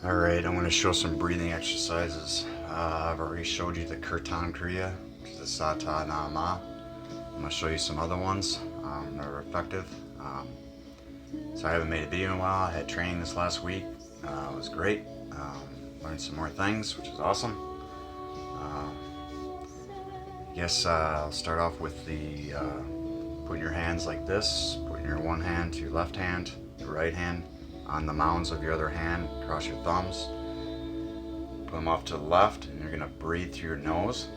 Alright, I'm going to show some breathing exercises. I've already showed you the Kirtan Kriya, which is the Sata Nama. I'm going to show you some other ones that are effective. So I haven't made a video in a while. I had training this last week. It was great. Learned some more things, which is awesome. I guess I'll start off with the putting your hands like this, putting your one hand to your left hand, your right hand on the mounds of your other hand, across your thumbs. Put them off to the left, and you're going to breathe through your nose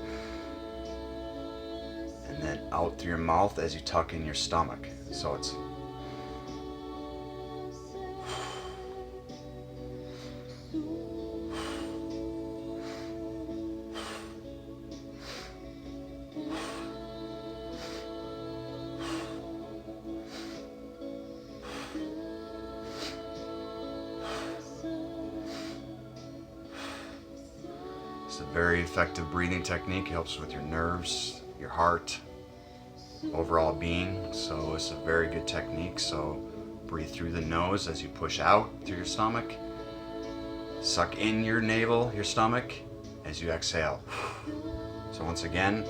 and then out through your mouth as you tuck in your stomach. So it's a very effective breathing technique. It helps with your nerves, your heart, overall being. So it's a very good technique. So breathe through the nose as you push out through your stomach. Suck in your navel, your stomach, as you exhale. So once again,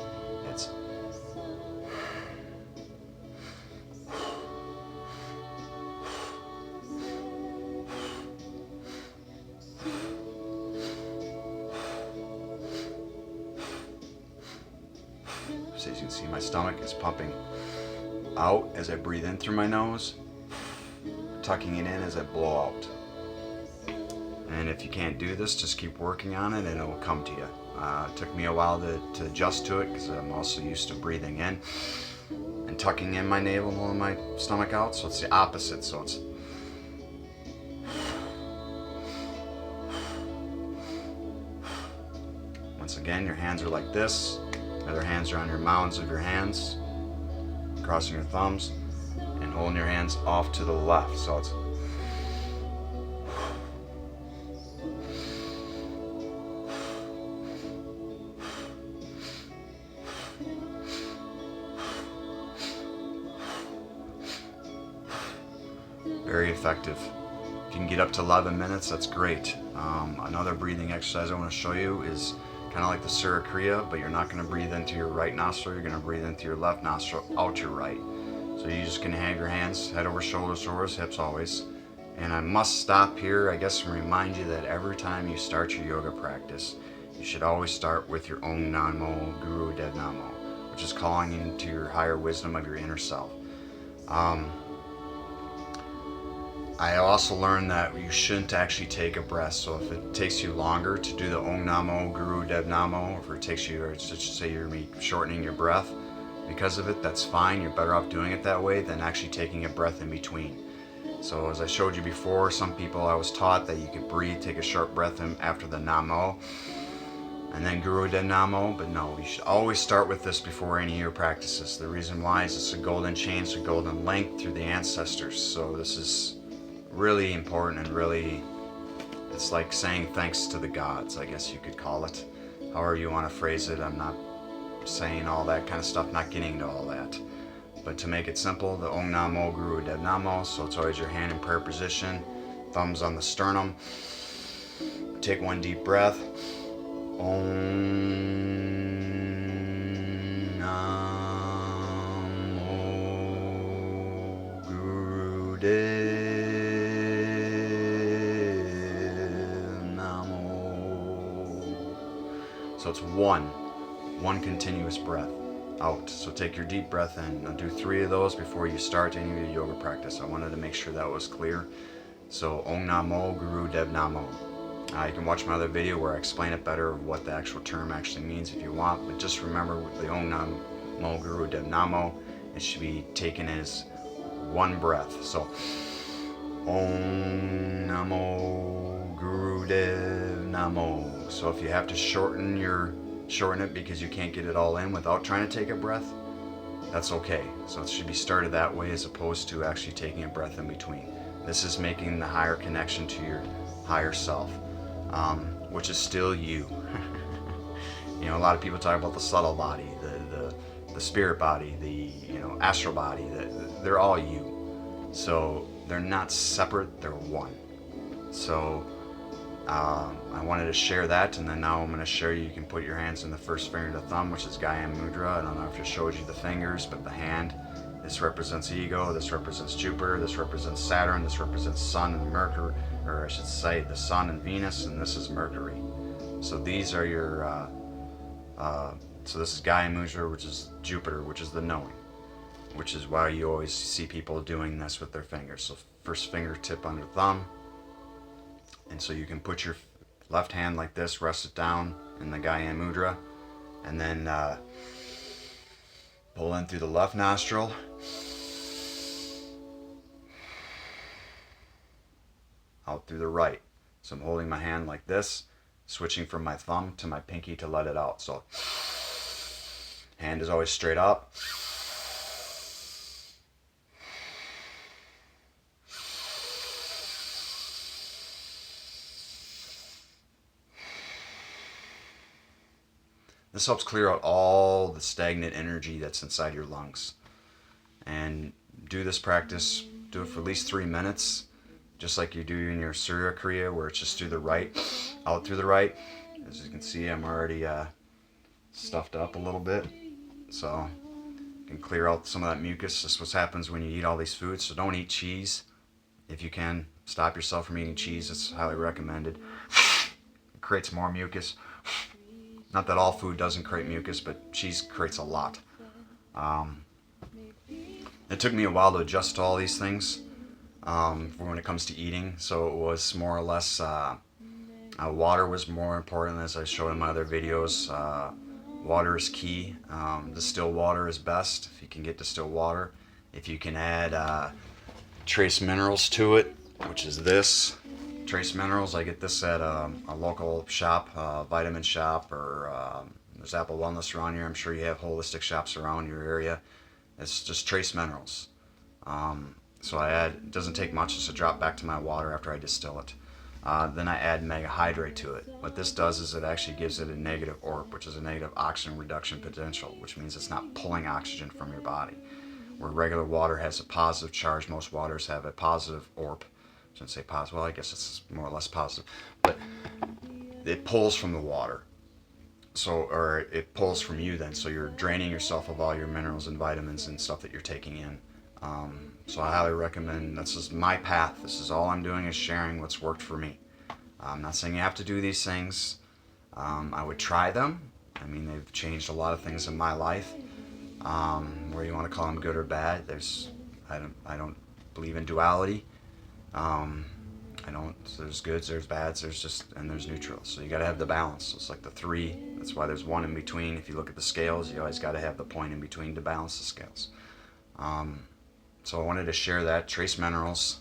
it's so as you can see, my stomach is pumping out as I breathe in through my nose, tucking it in as I blow out. And if you can't do this, just keep working on it and it will come to you. It took me a while to adjust to it because I'm also used to breathing in and tucking in my navel and pulling my stomach out. So it's the opposite. So it's once again, your hands are like this. Other hands are on your mounds of your hands, crossing your thumbs, and holding your hands off to the left. So it's very effective. If you can get up to 11 minutes, that's great. Another breathing exercise I want to show you is kind of like the Surya Kriya, but you're not going to breathe into your right nostril, you're going to breathe into your left nostril, out your right. So you're just going to have your hands head over shoulders, shoulders, hips always. And I must stop here, I guess, and remind you that every time you start your yoga practice, you should always start with your Om Namo Guru Dev Namo, which is calling into your higher wisdom of your inner self. I also learned that you shouldn't actually take a breath. So if it takes you longer to do the Om Namo Guru Dev Namo, if it takes you, or just say you're shortening your breath because of it, that's fine. You're better off doing it that way than actually taking a breath in between. So as I showed you before, some people, I was taught that you could breathe, take a short breath in after the Namo, and then Guru Dev Namo, but no, you should always start with this before any of your practices. The reason why is it's a golden chain, it's a golden link through the ancestors. So this is really important, and really it's like saying thanks to the gods, I guess you could call it. However you want to phrase it. I'm not saying all that kind of stuff, not getting into all that. But to make it simple, the Om Namo Guru Dev Namo, so it's always your hand in prayer position, thumbs on the sternum. Take one deep breath. Om Namo Guru Dev. So it's one continuous breath out. So take your deep breath in. I'll do 3 of those before you start any of your yoga practice. I wanted to make sure that was clear. So Om Namo Guru Dev Namo. You can watch my other video where I explain it better, what the actual term actually means if you want. But just remember with the Om Namo Guru Dev Namo, it should be taken as one breath. So Om Namo Guru Dev Namo. So if you have to shorten it because you can't get it all in without trying to take a breath, that's okay. So it should be started that way as opposed to actually taking a breath in between. This is making the higher connection to your higher self, which is still you. You know, a lot of people talk about the subtle body, the spirit body, the astral body. They're all you. So they're not separate, they're one. So I wanted to share that, and then now I'm going to show you. You can put your hands in the first finger to thumb, which is Gayam Mudra. I don't know if it shows you the fingers, but the hand. This represents ego. This represents Jupiter. This represents Saturn. This represents Sun and Mercury, or I should say, the Sun and Venus, and this is Mercury. So these are your. So this is Gayam Mudra, which is Jupiter, which is the knowing, which is why you always see people doing this with their fingers. So first fingertip under thumb. And so you can put your left hand like this, rest it down in the Gayam Mudra, and then pull in through the left nostril. Out through the right. So I'm holding my hand like this, switching from my thumb to my pinky to let it out. So hand is always straight up. This helps clear out all the stagnant energy that's inside your lungs. And do this practice, do it for at least 3 minutes, just like you do in your Surya Kriya, where it's just through the right, out through the right. As you can see, I'm already stuffed up a little bit. So you can clear out some of that mucus. This is what happens when you eat all these foods. So don't eat cheese. If you can, stop yourself from eating cheese. It's highly recommended. It creates more mucus. Not that all food doesn't create mucus, but cheese creates a lot. It took me a while to adjust to all these things for when it comes to eating. So it was more or less, water was more important, as I showed in my other videos. Water is key. Distilled water is best if you can get distilled water. If you can add trace minerals to it, which is this. Trace minerals, I get this at a local shop, vitamin shop, or there's Apple Wellness around here. I'm sure you have holistic shops around your area. It's just trace minerals. So I add, it doesn't take much, just a drop back to my water after I distill it. Then I add mega hydrate to it. What this does is it actually gives it a negative ORP, which is a negative oxygen reduction potential, which means it's not pulling oxygen from your body. Where regular water has a positive charge, most waters have a positive ORP. I shouldn't say positive, well, I guess it's more or less positive, but it pulls from the water. So, or it pulls from you then, so you're draining yourself of all your minerals and vitamins and stuff that you're taking in. So I highly recommend, this is my path. This is all I'm doing is sharing what's worked for me. I'm not saying you have to do these things. I would try them. I mean, they've changed a lot of things in my life. Where you want to call them good or bad. I don't believe in duality. There's goods, there's bads, and there's neutrals. So you got to have the balance. It's like the three. That's why there's one in between. If you look at the scales, you always got to have the point in between to balance the scales. So I wanted to share that. Trace minerals,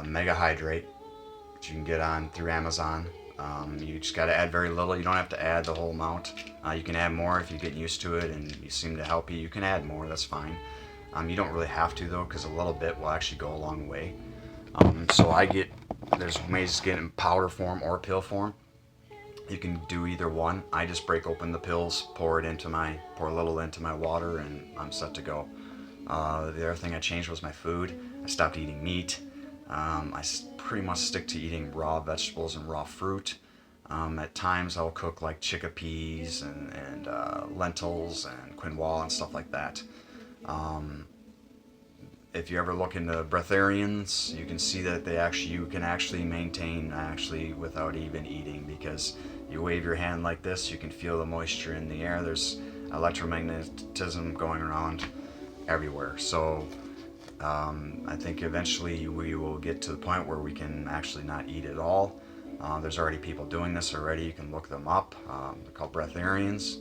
mega hydrate, which you can get on through Amazon. You just got to add very little. You don't have to add the whole amount. You can add more if you get used to it and you seem to help you. You can add more. That's fine. You don't really have to though, because a little bit will actually go a long way. So there's ways to get in powder form or pill form. You can do either one. I just break open the pills, pour a little into my water, and I'm set to go. The other thing I changed was my food. I stopped eating meat. I pretty much stick to eating raw vegetables and raw fruit. At times I'll cook like chickpeas and lentils and quinoa and stuff like that. If you ever look into breatharians, you can see that you can actually maintain without even eating, because you wave your hand like this, you can feel the moisture in the air. There's electromagnetism going around everywhere. So I think eventually we will get to the point where we can actually not eat at all. There's already people doing this already. You can look them up. They're called breatharians.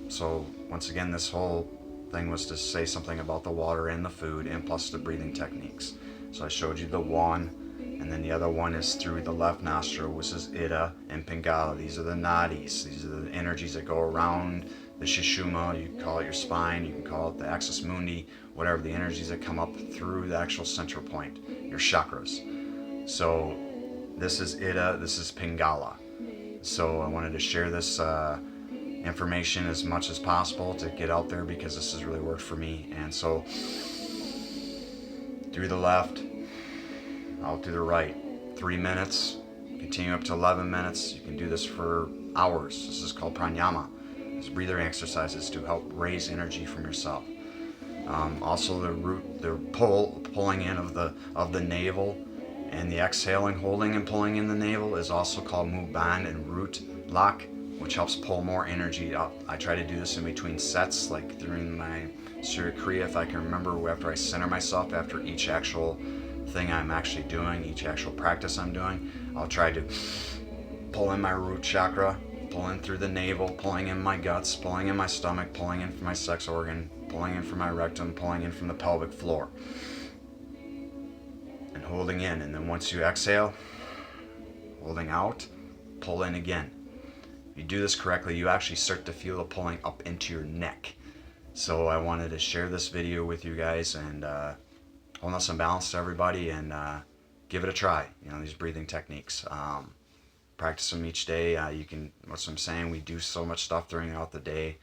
So once again, this whole thing was to say something about the water and the food, and plus the breathing techniques. So I showed you the one, and then the other one is through the left nostril, which is Ida and Pingala. These are the nadis. These are the energies that go around the Sushumna. You can call it your spine, you can call it the axis mundi, whatever, the energies that come up through the actual central point, your chakras. So this is Ida, this is Pingala. So I wanted to share this information as much as possible to get out there, because this has really worked for me. And so through the left, out through the right. 3 minutes, continue up to 11 minutes. You can do this for hours. This is called pranayama. It's breathing exercises to help raise energy from yourself. Also, the pulling in of the navel, and the exhaling, holding and pulling in the navel is also called Mudban and root lock, which helps pull more energy up. I try to do this in between sets, like during my Surya Kriya, if I can remember, after I center myself, after each actual thing I'm actually doing, each actual practice I'm doing, I'll try to pull in my root chakra, pull in through the navel, pulling in my guts, pulling in my stomach, pulling in from my sex organ, pulling in from my rectum, pulling in from the pelvic floor, and holding in. And then once you exhale, holding out, pull in again. If you do this correctly, you actually start to feel the pulling up into your neck. So I wanted to share this video with you guys, and wholeness and balance to everybody, and give it a try. You know, these breathing techniques. Practice them each day. You can, what's I'm saying, we do so much stuff throughout the day.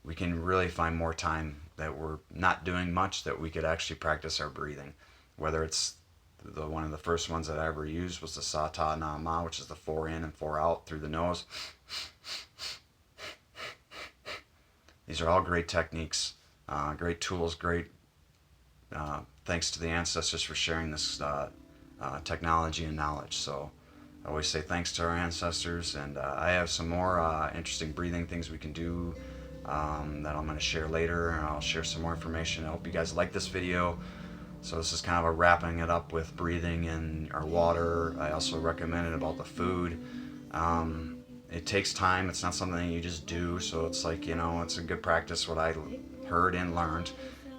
We can really find more time that we're not doing much, that we could actually practice our breathing. Whether it's one of the first ones that I ever used was the Sata Nama, which is the 4 in and 4 out through the nose. These are all great techniques, great tools, great thanks to the ancestors for sharing this technology and knowledge. So I always say thanks to our ancestors, and I have some more interesting breathing things we can do that I'm going to share later, and I'll share some more information. I hope you guys like this video. So this is kind of a wrapping it up with breathing and our water. I also recommended about the food. It takes time. It's not something that you just do. So it's like, you know, it's a good practice. What I heard and learned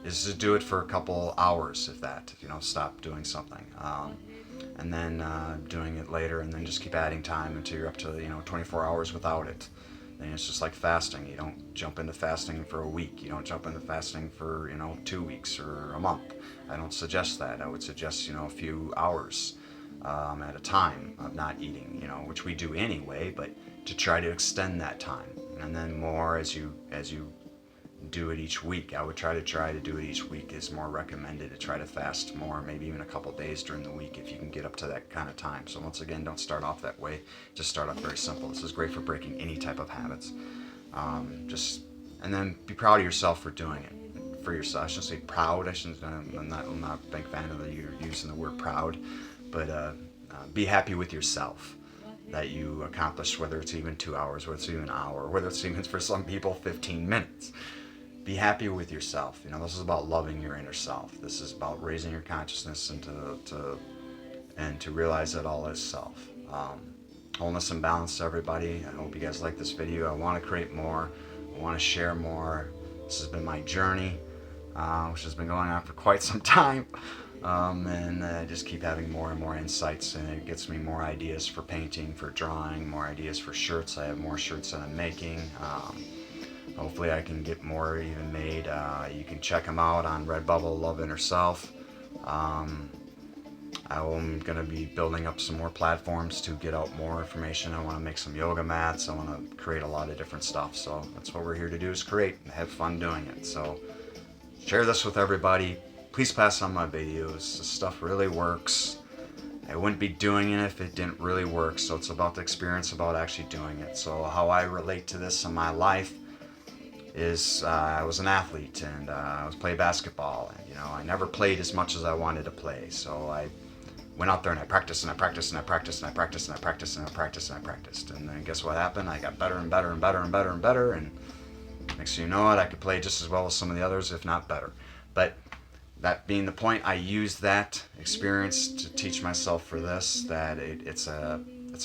is to do it for a couple hours, if that, you know, stop doing something. And then doing it later, and then just keep adding time until you're up to, you know, 24 hours without it. And it's just like fasting. You don't jump into fasting for a week. You don't jump into fasting for, you know, 2 weeks or a month. I don't suggest that. I would suggest, you know, a few hours at a time of not eating, you know, which we do anyway, but to try to extend that time. And then more as you do it each week. I would try to do it each week. Is more recommended to try to fast more, maybe even a couple days during the week if you can get up to that kind of time. So once again, don't start off that way. Just start off very simple. This is great for breaking any type of habits. And then be proud of yourself for doing it. For yourself, I shouldn't say proud. I'm not a big fan of you using the word proud, but be happy with yourself that you accomplished, whether it's even 2 hours, whether it's even an hour, whether it's even, for some people, 15 minutes. Be happy with yourself. You know, this is about loving your inner self. This is about raising your consciousness and to realize that all is self. Wholeness and balance to everybody. I hope you guys like this video. I want to create more. I want to share more. This has been my journey, which has been going on for quite some time. And I just keep having more and more insights, and it gets me more ideas for painting, for drawing, more ideas for shirts. I have more shirts that I'm making. Hopefully I can get more even made. You can check them out on Redbubble, Love Inner Self. I'm going to be building up some more platforms to get out more information. I want to make some yoga mats. I want to create a lot of different stuff. So that's what we're here to do, is create and have fun doing it. So share this with everybody. Please pass on my videos. This stuff really works. I wouldn't be doing it if it didn't really work. So it's about the experience, about actually doing it. So how I relate to this in my life is I was an athlete, and I was playing basketball, and you know, I never played as much as I wanted to play. So I went out there and I practiced and I practiced and I practiced and I practiced and I practiced and I practiced and I practiced. And then guess what happened? I got better and better and better and better and better, and next thing you know it, I could play just as well as some of the others, if not better. But that being the point, I used that experience to teach myself for this, that it's a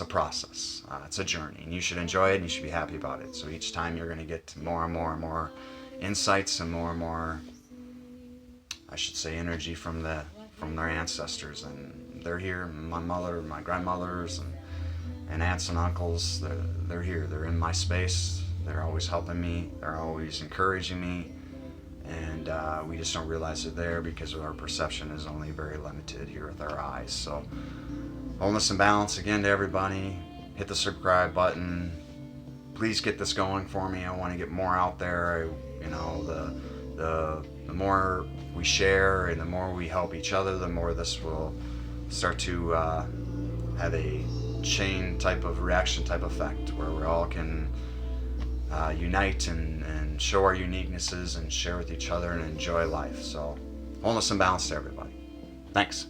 process. It's a journey, and you should enjoy it, and you should be happy about it. So each time you're going to get more and more and more insights and more, I should say, energy from their ancestors. And they're here. My mother, my grandmothers, and aunts and uncles, they're here. They're in my space. They're always helping me. They're always encouraging me. And we just don't realize they're there because our perception is only very limited here with our eyes. So wholeness and balance again to everybody. Hit the subscribe button. Please get this going for me. I want to get more out there. You know, the more we share and the more we help each other, the more this will start to have a chain type of reaction type effect where we all can unite and show our uniquenesses and share with each other and enjoy life. So wholeness and balance to everybody. Thanks.